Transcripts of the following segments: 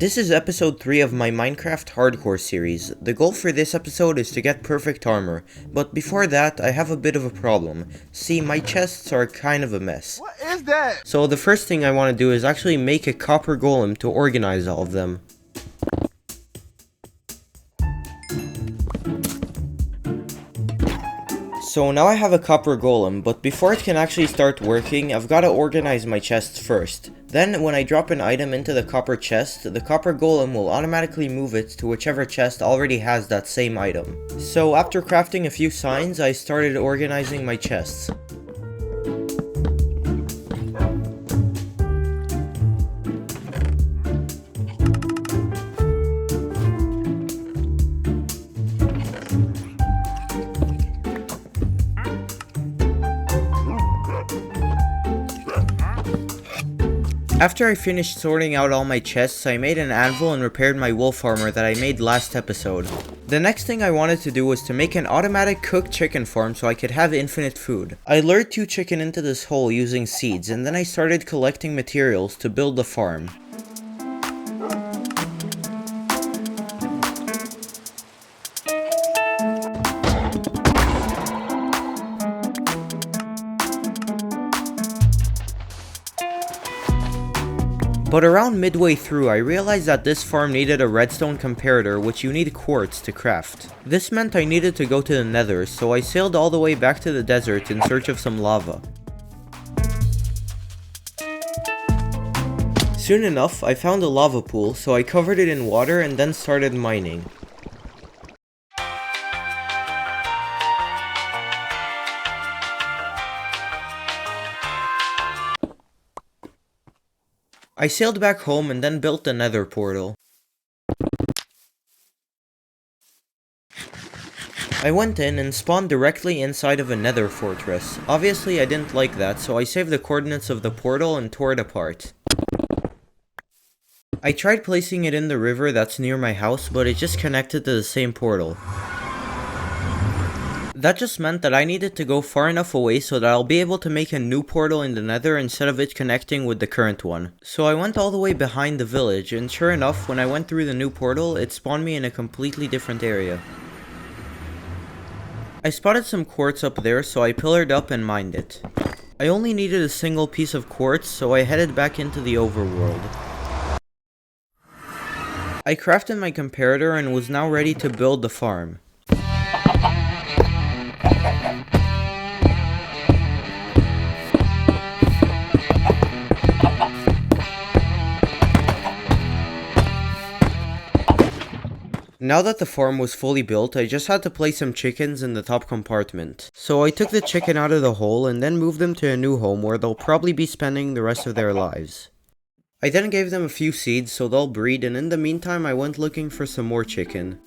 This is episode 3 of my Minecraft Hardcore series. The goal for this episode is to get perfect armor, but before that, I have a bit of a problem. See, my chests are kind of a mess. What is that? So the first thing I want to do is actually make a copper golem to organize all of them. So now I have a copper golem, but before it can actually start working, I've got to organize my chests first. Then, when I drop an item into the copper chest, the copper golem will automatically move it to whichever chest already has that same item. So after crafting a few signs, I started organizing my chests. After I finished sorting out all my chests, I made an anvil and repaired my wolf armor that I made last episode. The next thing I wanted to do was to make an automatic cooked chicken farm so I could have infinite food. I lured 2 chicken into this hole using seeds, and then I started collecting materials to build the farm. But around midway through, I realized that this farm needed a redstone comparator, which you need quartz to craft. This meant I needed to go to the Nether, so I sailed all the way back to the desert in search of some lava. Soon enough, I found a lava pool, so I covered it in water and then started mining. I sailed back home and then built the Nether portal. I went in and spawned directly inside of a Nether fortress. Obviously I didn't like that, so I saved the coordinates of the portal and tore it apart. I tried placing it in the river that's near my house, but it just connected to the same portal. That just meant that I needed to go far enough away so that I'll be able to make a new portal in the Nether instead of it connecting with the current one. So I went all the way behind the village, and sure enough, when I went through the new portal, it spawned me in a completely different area. I spotted some quartz up there, so I pillared up and mined it. I only needed a single piece of quartz, so I headed back into the overworld. I crafted my comparator and was now ready to build the farm. Now that the farm was fully built, I just had to place some chickens in the top compartment. So I took the chicken out of the hole and then moved them to a new home where they'll probably be spending the rest of their lives. I then gave them a few seeds so they'll breed, and in the meantime I went looking for some more chicken.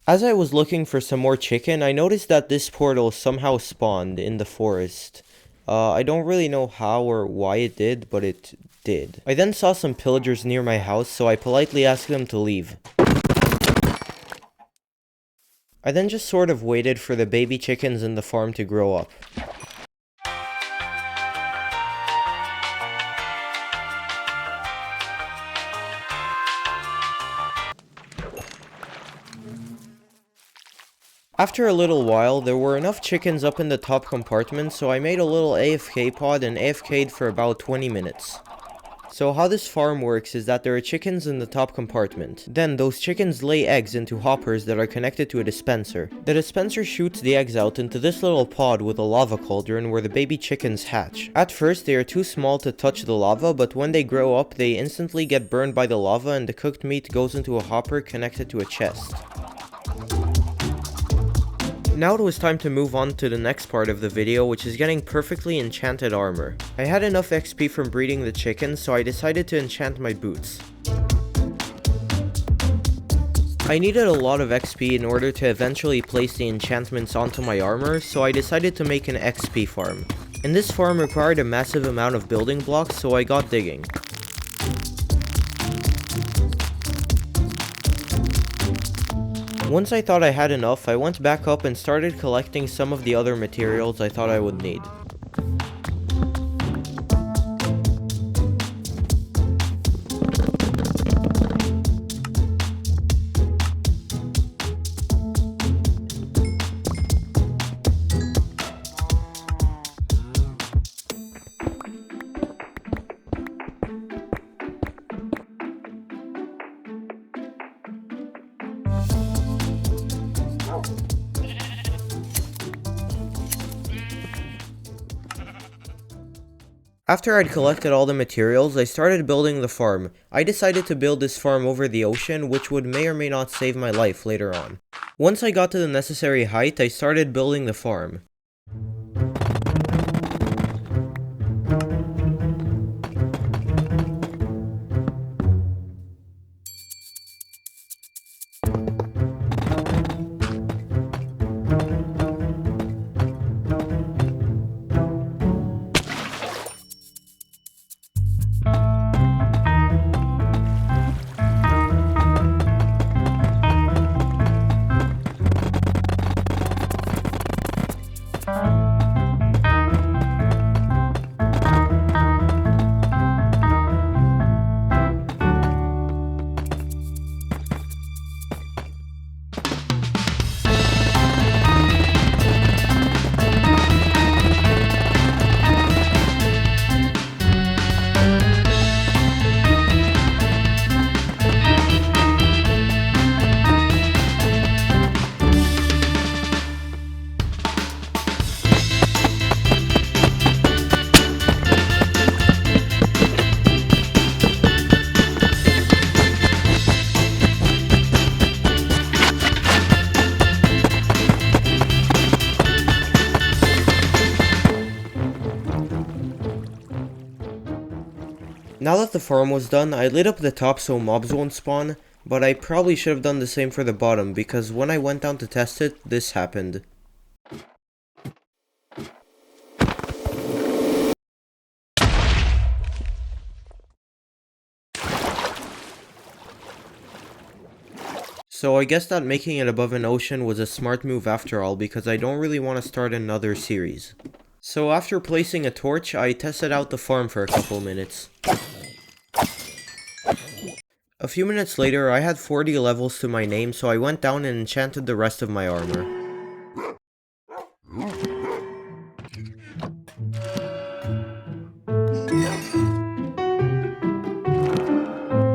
As I was looking for some more chicken, I noticed that this portal somehow spawned in the forest. I don't really know how or why it did, but it did. I then saw some pillagers near my house, so I politely asked them to leave. I then just sort of waited for the baby chickens in the farm to grow up. After a little while, there were enough chickens up in the top compartment, so I made a little AFK pod and AFK'd for about 20 minutes. So how this farm works is that there are chickens in the top compartment. Then those chickens lay eggs into hoppers that are connected to a dispenser. The dispenser shoots the eggs out into this little pod with a lava cauldron where the baby chickens hatch. At first they are too small to touch the lava, but when they grow up they instantly get burned by the lava and the cooked meat goes into a hopper connected to a chest. Now it was time to move on to the next part of the video, which is getting perfectly enchanted armor. I had enough XP from breeding the chickens, so I decided to enchant my boots. I needed a lot of XP in order to eventually place the enchantments onto my armor, so I decided to make an XP farm. And this farm required a massive amount of building blocks, so I got digging. Once I thought I had enough, I went back up and started collecting some of the other materials I thought I would need. After I'd collected all the materials, I started building the farm. I decided to build this farm over the ocean, which would may or may not save my life later on. Once I got to the necessary height, I started building the farm. Now that the farm was done, I lit up the top so mobs won't spawn, but I probably should have done the same for the bottom, because when I went down to test it, this happened. So I guess that making it above an ocean was a smart move after all, because I don't really want to start another series. So after placing a torch, I tested out the farm for a couple minutes. A few minutes later, I had 40 levels to my name, so I went down and enchanted the rest of my armor.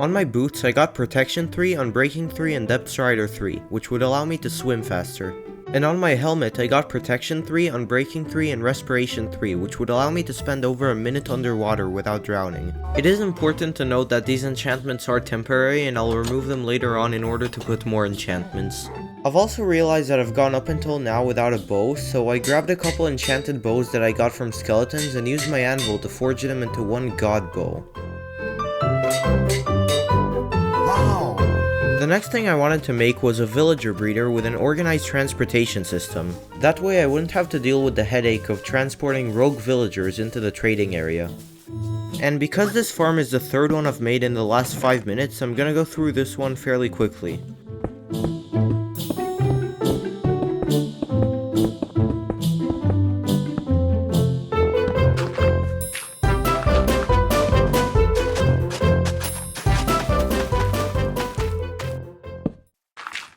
On my boots, I got Protection 3, Unbreaking 3, and Depth Strider 3, which would allow me to swim faster. And on my helmet, I got Protection 3, Unbreaking 3, and Respiration 3, which would allow me to spend over a minute underwater without drowning. It is important to note that these enchantments are temporary, and I'll remove them later on in order to put more enchantments. I've also realized that I've gone up until now without a bow, so I grabbed a couple enchanted bows that I got from skeletons and used my anvil to forge them into one god bow. The next thing I wanted to make was a villager breeder with an organized transportation system. That way I wouldn't have to deal with the headache of transporting rogue villagers into the trading area. And because this farm is the third one I've made in the last 5 minutes, I'm gonna go through this one fairly quickly.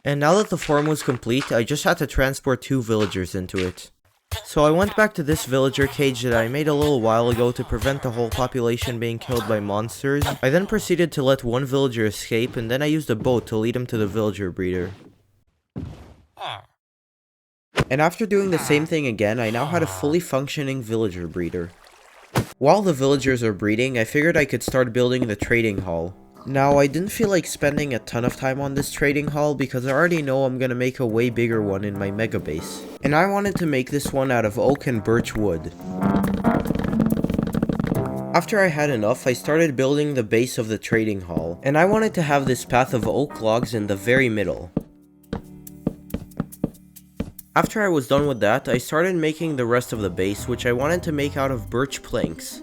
And now that the farm was complete, I just had to transport 2 villagers into it. So I went back to this villager cage that I made a little while ago to prevent the whole population being killed by monsters. I then proceeded to let one villager escape, and then I used a boat to lead him to the villager breeder. And after doing the same thing again, I now had a fully functioning villager breeder. While the villagers are breeding, I figured I could start building the trading hall. Now, I didn't feel like spending a ton of time on this trading hall because I already know I'm gonna make a way bigger one in my mega base. And I wanted to make this one out of oak and birch wood. After I had enough, I started building the base of the trading hall, and I wanted to have this path of oak logs in the very middle. After I was done with that, I started making the rest of the base, which I wanted to make out of birch planks.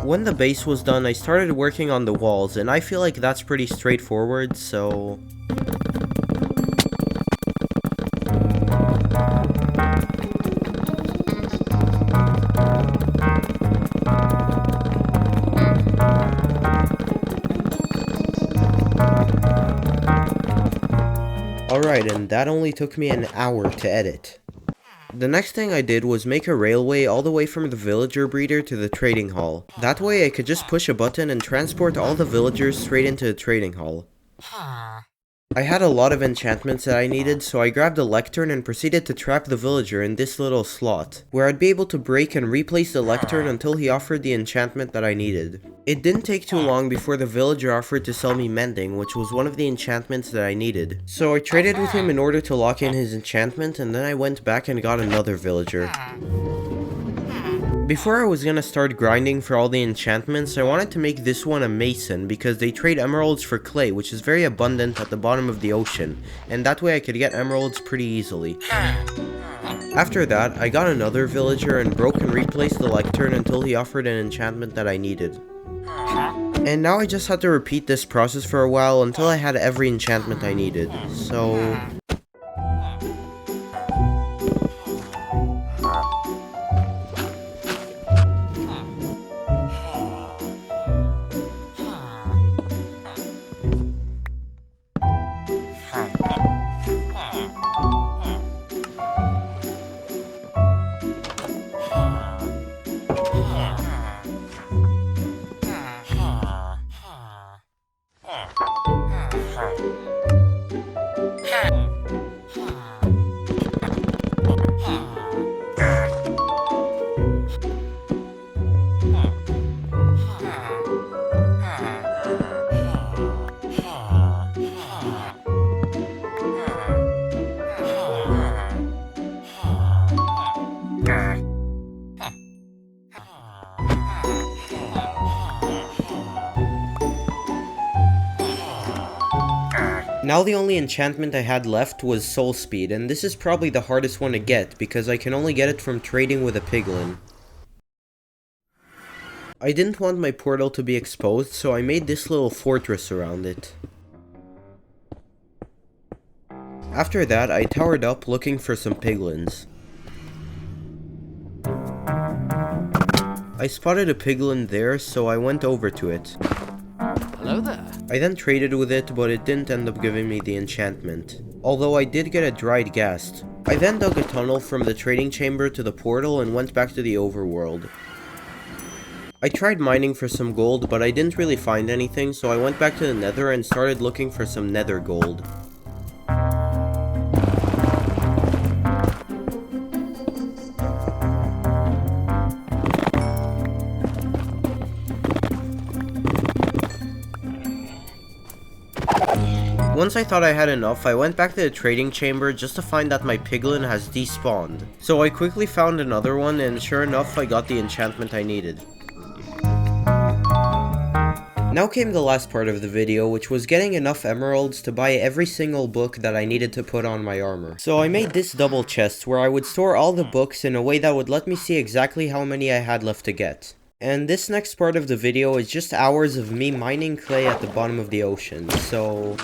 When the base was done, I started working on the walls, and I feel like that's pretty straightforward, so... Alright, and that only took me an hour to edit. The next thing I did was make a railway all the way from the villager breeder to the trading hall. That way I could just push a button and transport all the villagers straight into the trading hall. I had a lot of enchantments that I needed, so I grabbed a lectern and proceeded to trap the villager in this little slot, where I'd be able to break and replace the lectern until he offered the enchantment that I needed. It didn't take too long before the villager offered to sell me mending, which was one of the enchantments that I needed. So I traded with him in order to lock in his enchantment, and then I went back and got another villager. Before I was gonna start grinding for all the enchantments, I wanted to make this one a mason because they trade emeralds for clay, which is very abundant at the bottom of the ocean, and that way I could get emeralds pretty easily. After that, I got another villager and broke and replaced the lectern until he offered an enchantment that I needed. And now I just had to repeat this process for a while until I had every enchantment I needed, so... Now the only enchantment I had left was soul speed, and this is probably the hardest one to get because I can only get it from trading with a piglin. I didn't want my portal to be exposed, so I made this little fortress around it. After that, I towered up looking for some piglins. I spotted a piglin there, so I went over to it. Hello there. I then traded with it, but it didn't end up giving me the enchantment. Although I did get a dried ghast. I then dug a tunnel from the trading chamber to the portal and went back to the overworld. I tried mining for some gold, but I didn't really find anything, so I went back to the Nether and started looking for some Nether gold. Once I thought I had enough, I went back to the trading chamber just to find that my piglin has despawned. So I quickly found another one, and sure enough I got the enchantment I needed. Now came the last part of the video, which was getting enough emeralds to buy every single book that I needed to put on my armor. So I made this double chest where I would store all the books in a way that would let me see exactly how many I had left to get. And this next part of the video is just hours of me mining clay at the bottom of the ocean, so...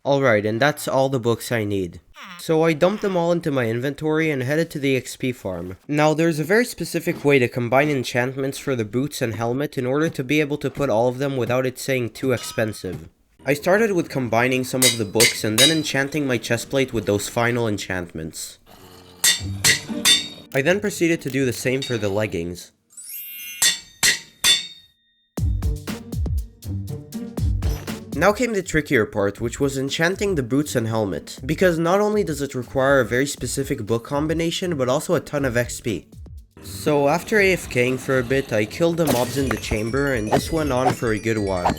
Alright, and that's all the books I need. So I dumped them all into my inventory and headed to the XP farm. Now there's a very specific way to combine enchantments for the boots and helmet in order to be able to put all of them without it saying too expensive. I started with combining some of the books and then enchanting my chestplate with those final enchantments. I then proceeded to do the same for the leggings. Now came the trickier part, which was enchanting the boots and helmet, because not only does it require a very specific book combination, but also a ton of XP. So after AFKing for a bit, I killed the mobs in the chamber, and this went on for a good while.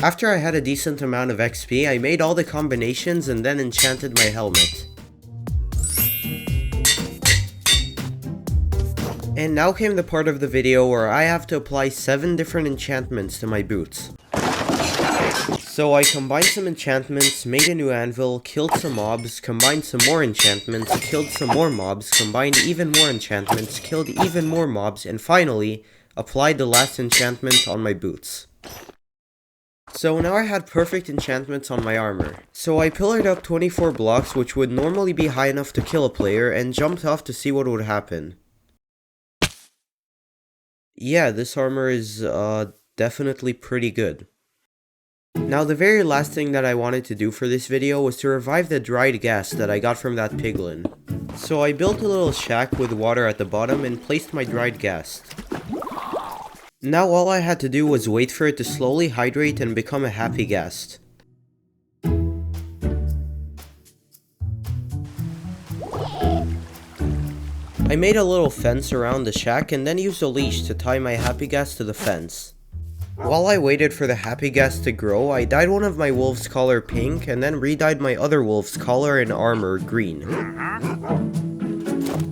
After I had a decent amount of XP, I made all the combinations and then enchanted my helmet. And now came the part of the video where I have to apply 7 different enchantments to my boots. So I combined some enchantments, made a new anvil, killed some mobs, combined some more enchantments, killed some more mobs, combined even more enchantments, killed even more mobs, and finally, applied the last enchantment on my boots. So now I had perfect enchantments on my armor. So I pillared up 24 blocks, which would normally be high enough to kill a player, and jumped off to see what would happen. Yeah, this armor is definitely pretty good. Now the very last thing that I wanted to do for this video was to revive the dried ghast that I got from that piglin. So I built a little shack with water at the bottom and placed my dried ghast. Now all I had to do was wait for it to slowly hydrate and become a happy ghast. I made a little fence around the shack and then used a leash to tie my happy ghast to the fence. While I waited for the happy ghast to grow, I dyed one of my wolf's collar pink and then re-dyed my other wolf's collar and armor green.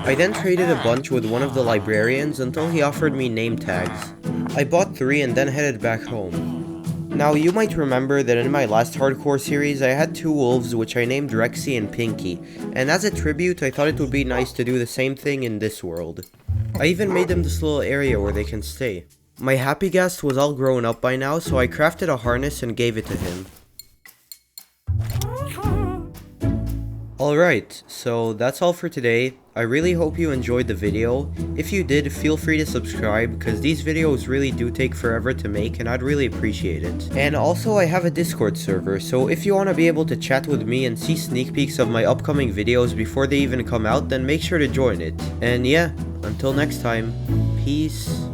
I then traded a bunch with one of the librarians until he offered me name tags. I bought 3 and then headed back home. Now you might remember that in my last hardcore series I had 2 wolves which I named Rexy and Pinky, and as a tribute I thought it would be nice to do the same thing in this world. I even made them this little area where they can stay. My happy ghast was all grown up by now, so I crafted a harness and gave it to him. Alright, so that's all for today. I really hope you enjoyed the video. If you did, feel free to subscribe, because these videos really do take forever to make and I'd really appreciate it. And also I have a Discord server, so if you want to be able to chat with me and see sneak peeks of my upcoming videos before they even come out, then make sure to join it. And yeah, until next time, peace.